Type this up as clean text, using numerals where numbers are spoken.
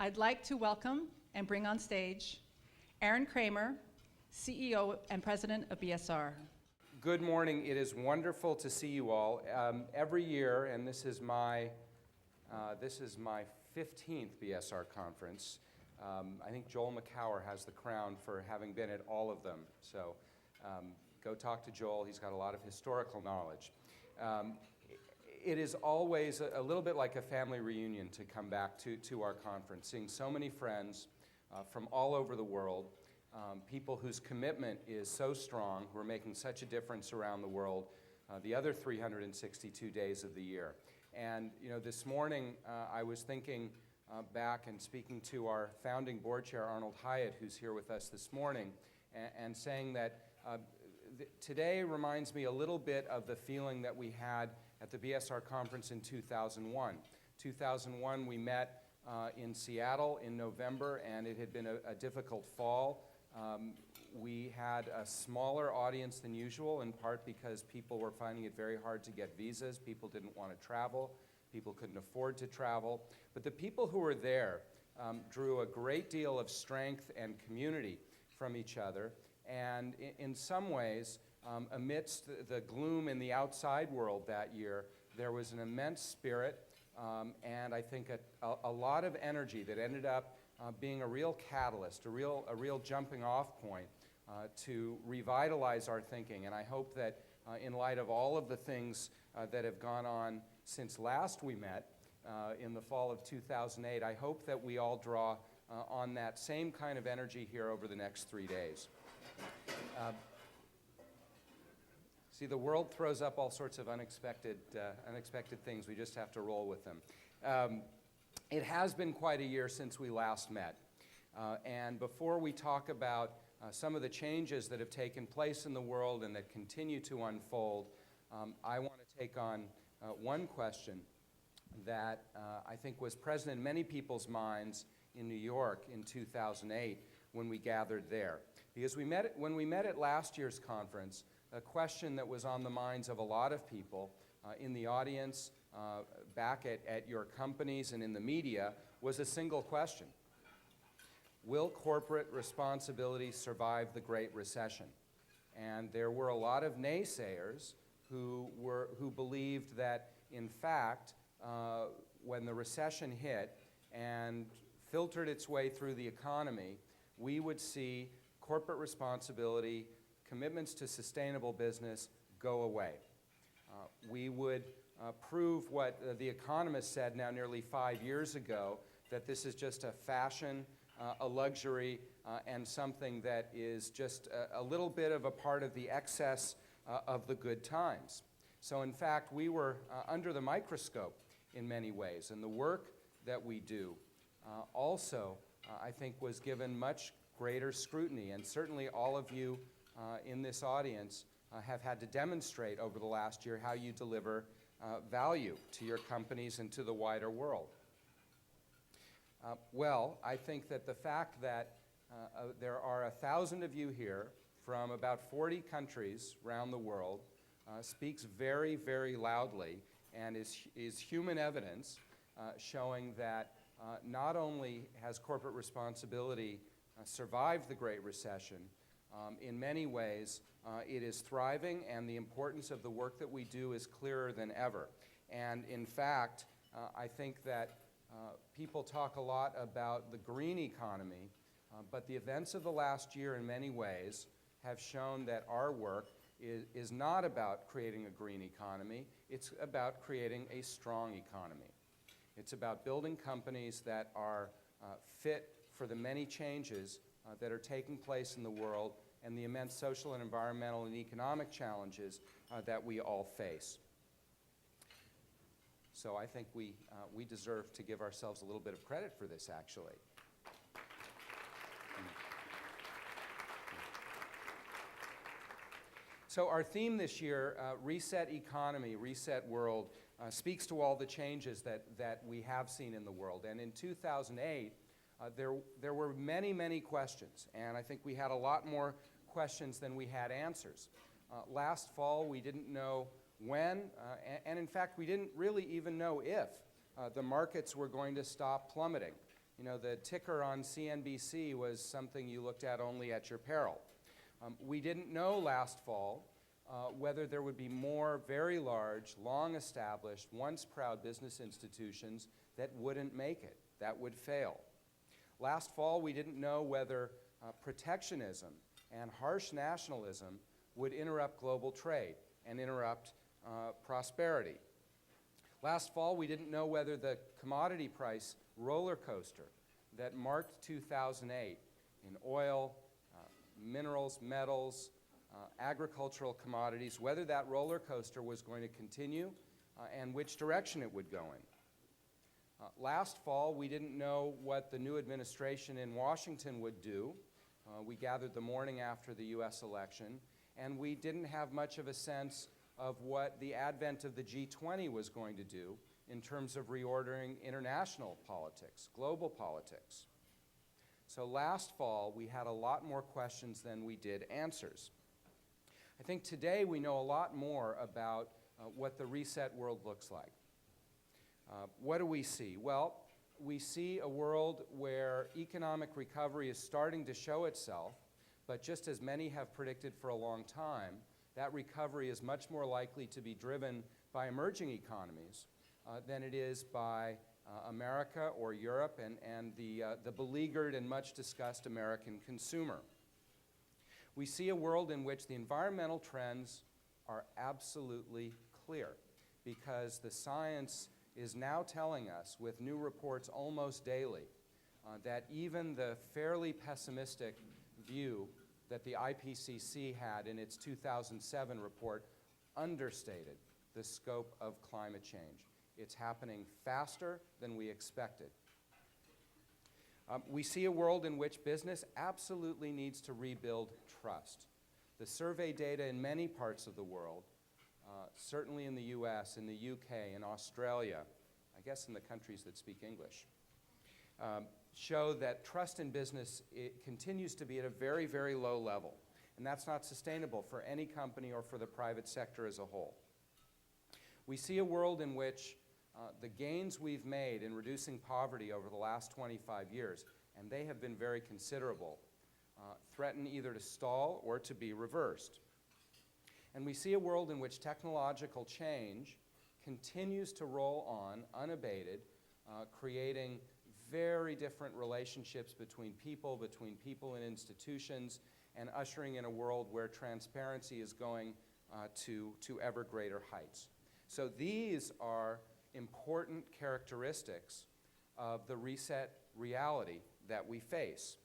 I'd like to welcome and bring on stage Aron Cramer, CEO and President of BSR. Good morning. It is wonderful to see you all. Every year, and this is my 15th BSR Conference. I think Joel McCower has the crown for having been at all of them. So go talk to Joel. He's got a lot of historical knowledge. It is always a little bit like a family reunion to come back to our conference, seeing so many friends from all over the world, people whose commitment is so strong, who are making such a difference around the world the other 362 days of the year. And this morning I was thinking back and speaking to our founding board chair, Arnold Hyatt, who's here with us this morning, and saying that today reminds me a little bit of the feeling that we had at the BSR conference in 2001. 2001, we met in Seattle in November, and it had been a difficult fall. We had a smaller audience than usual, in part because people were finding it very hard to get visas. People didn't want to travel. People couldn't afford to travel. But the people who were there drew a great deal of strength and community from each other. And in some ways, amidst the gloom in the outside world that year, there was an immense spirit and I think a lot of energy that ended up being a real catalyst, a real jumping off point to revitalize our thinking. And I hope that in light of all of the things that have gone on since last we met in the fall of 2008, I hope that we all draw on that same kind of energy here over the next 3 days. See, the world throws up all sorts of unexpected things. We just have to roll with them. It has been quite a year since we last met. And before we talk about some of the changes that have taken place in the world and that continue to unfold, I want to take on one question that I think was present in many people's minds in New York in 2008 when we gathered there. Because when we met at last year's conference, a question that was on the minds of a lot of people in the audience, back at your companies and in the media, was a single question. Will corporate responsibility survive the Great Recession? And there were a lot of naysayers who believed that, in fact, when the recession hit and filtered its way through the economy, we would see corporate responsibility, commitments to sustainable business go away. We would prove what The Economist said now nearly 5 years ago, that this is just a fashion, a luxury, and something that is just a little bit of a part of the excess of the good times. So in fact, we were under the microscope in many ways, and the work that we do also, I think, was given much greater scrutiny, and certainly all of you in this audience have had to demonstrate over the last year how you deliver value to your companies and to the wider world. Well, I think that the fact that there are 1,000 of you here from about 40 countries around the world speaks very, very loudly and is human evidence showing that not only has corporate responsibility survived the Great Recession, in many ways it is thriving, and the importance of the work that we do is clearer than ever. And in fact, I think that people talk a lot about the green economy, but the events of the last year in many ways have shown that our work is not about creating a green economy, it's about creating a strong economy. It's about building companies that are fit for the many changes that are taking place in the world and the immense social and environmental and economic challenges that we all face. So I think we deserve to give ourselves a little bit of credit for this, actually. So our theme this year, Reset Economy, Reset World, speaks to all the changes that we have seen in the world. And in 2008, there were many, many questions, and I think we had a lot more questions than we had answers. Last fall, we didn't know when, and in fact, we didn't really even know if the markets were going to stop plummeting. You know, the ticker on CNBC was something you looked at only at your peril. We didn't know last fall whether there would be more very large, long-established, once-proud business institutions that wouldn't make it, that would fail. Last fall, we didn't know whether protectionism and harsh nationalism would interrupt global trade and interrupt prosperity. Last fall, we didn't know whether the commodity price roller coaster that marked 2008 in oil, minerals, metals, agricultural commodities, whether that roller coaster was going to continue and which direction it would go in. Last fall, we didn't know what the new administration in Washington would do. We gathered the morning after the US election, and we didn't have much of a sense of what the advent of the G20 was going to do in terms of reordering international politics, global politics. So last fall, we had a lot more questions than we did answers. I think today we know a lot more about what the reset world looks like. What do we see? Well, we see a world where economic recovery is starting to show itself, but just as many have predicted for a long time, that recovery is much more likely to be driven by emerging economies than it is by America or Europe and the beleaguered and much discussed American consumer. We see a world in which the environmental trends are absolutely clear because the science is now telling us, with new reports almost daily, that even the fairly pessimistic view that the IPCC had in its 2007 report understated the scope of climate change. It's happening faster than we expected. We see a world in which business absolutely needs to rebuild trust. The survey data in many parts of the world, certainly in the US, in the UK, in Australia, I guess in the countries that speak English, show that trust in business continues to be at a very, very low level. And that's not sustainable for any company or for the private sector as a whole. We see a world in which the gains we've made in reducing poverty over the last 25 years, and they have been very considerable, threaten either to stall or to be reversed. And we see a world in which technological change continues to roll on unabated, creating very different relationships between people and institutions, and ushering in a world where transparency is going to ever greater heights. So these are important characteristics of the reset reality that we face.